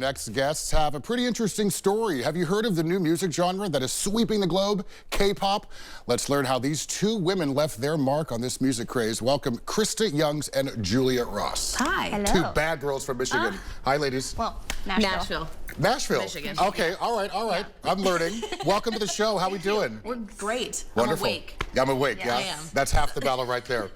next guests have a pretty interesting story. Have you heard of the new music genre that is sweeping the globe, K-pop? Let's learn how these two women left their mark on this music craze. Welcome Krista Youngs and Julia Ross. Hi. Hello. Two bad girls from Michigan. Hi, ladies. Well, Nashville. Nashville. Michigan. Okay, all right. Yeah. I'm learning. Welcome to the show. How we doing? We're great. Wonderful. I'm awake. Yeah, I'm awake, Yeah, yeah? I am. That's half the battle right there.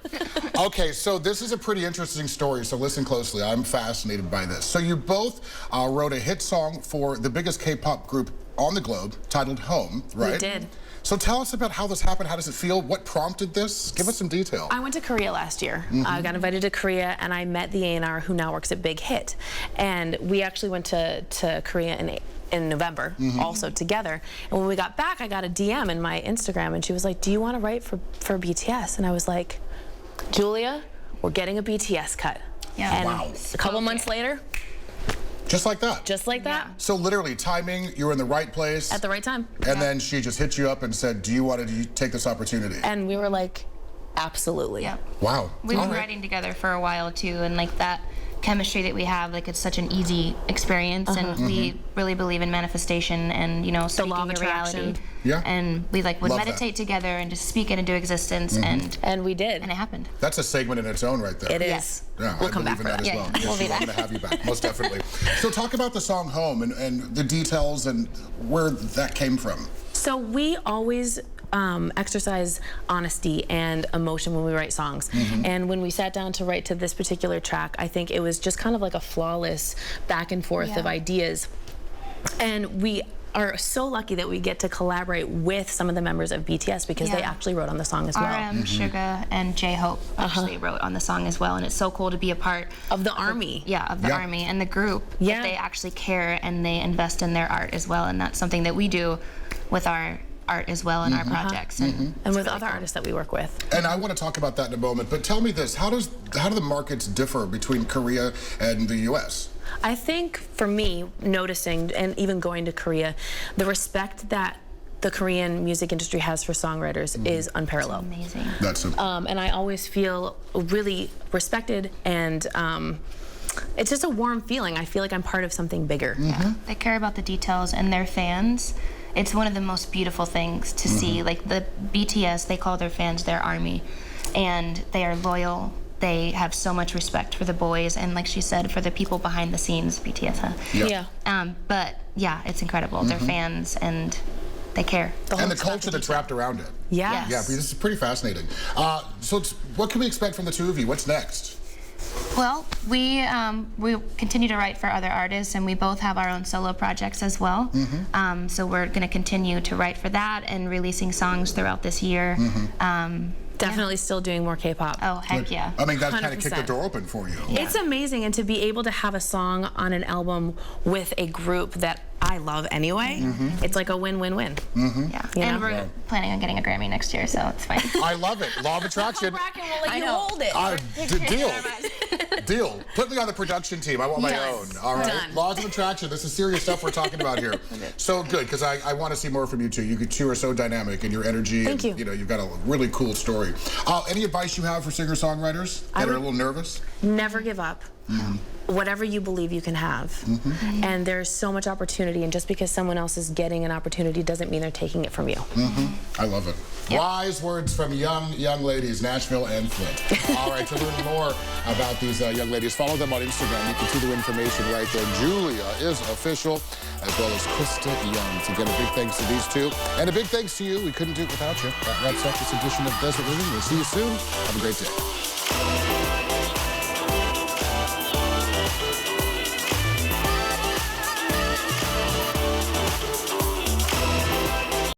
Okay, so this is a pretty interesting story, so listen closely. I'm fascinated by this. So you both wrote a hit song for the biggest K-pop group on the globe, titled Home, right? We did. So tell us about how this happened. How does it feel? What prompted this? Give us some detail. I went to Korea last year. I got invited to Korea, and I met the A&R who now works at Big Hit. And we actually went to Korea in November, also together. And when we got back, I got a DM in my Instagram, and she was like, "Do you want to write for BTS?" And I was like, "Julia, we're getting a BTS cut." Yeah. And Wow. a couple months later, Just like that? just like that, So literally, timing, you were in the right place. at the right time. And then she just hit you up and said, do you want to take this opportunity? And we were like, absolutely. Yeah. Wow. We've All been right. writing together for a while too, and like that chemistry that we have, like it's such an easy experience, and we really believe in manifestation and, you know, speaking law of your reality. attraction. Yeah. And we like would Love that. meditate together and just speak it into existence, And we did. and it happened. That's a segment in its own right there. It is. Yes. Yeah, We'll I come believe back in for that that. as well. Yeah, Yes, we'll be I'm back. going to have you back, most definitely. So talk about the song Home and the details and where that came from. So we always exercise honesty and emotion when we write songs. And when we sat down to write to this particular track, I think it was just kind of like a flawless back and forth of ideas. And we are so lucky that we get to collaborate with some of the members of BTS because they Yeah. actually wrote on the song as well. RM, Suga, and J-Hope actually wrote on the song as well, and it's so cool to be a part Of the army. of the Yeah. army and the group. Yeah. That they actually care and they invest in their art as well, and that's something that we do with our art as well in our projects. And And with other artists that we work with. And I want to talk about that in a moment, but tell me this, how do the markets differ between Korea and the U.S.? I think for me, noticing and even going to Korea, the respect that the Korean music industry has for songwriters is unparalleled. amazing. That's a, And I always feel really respected, and it's just a warm feeling. I feel like I'm part of something bigger. Yeah. They care about the details, and their fans, it's one of the most beautiful things to see. Like the BTS, they call their fans their army, and they are loyal. They have so much respect for the boys, and like she said, for the people behind the scenes, BTS, huh? Yeah. But yeah, it's incredible. They're fans, and they care. and the culture that's wrapped around it. Yes. Yeah, this is pretty fascinating. So what can we expect from the two of you? What's next? Well, we continue to write for other artists, and we both have our own solo projects as well. So we're going to continue to write for that and releasing songs throughout this year. Definitely still doing more K-pop. Oh, heck yeah. I mean, that kind of kicked the 100%. door open for you. It's amazing, and to be able to have a song on an album with a group that I love anyway, it's like a Yeah. win-win-win. You And know? we're planning on getting a Grammy next year, so it's fine. I love it. Law of attraction. We'll let I you know. hold it. Deal. Deal. Put me on the production team. I want my Yes. own. All right. Done. Laws of attraction. This is serious stuff we're talking about here. So good, because I want to see more from you two. You two are so dynamic in your energy. Thank and, you. You've got a really cool story. Any advice you have for singer-songwriters that are a little nervous? Never give up. Whatever you believe you can have. And there's so much opportunity, and just because someone else is getting an opportunity doesn't mean they're taking it from you. I love it. Wise words from young ladies, Nashville and Flint. All right, to learn more about these young ladies, follow them on Instagram. You can see the information right there. Julia is official, as well as Krista Youngs. Again, a big thanks to these two. And a big thanks to you. We couldn't do it without you. That wraps up this edition of Desert Living. We'll see you soon. Have a great day.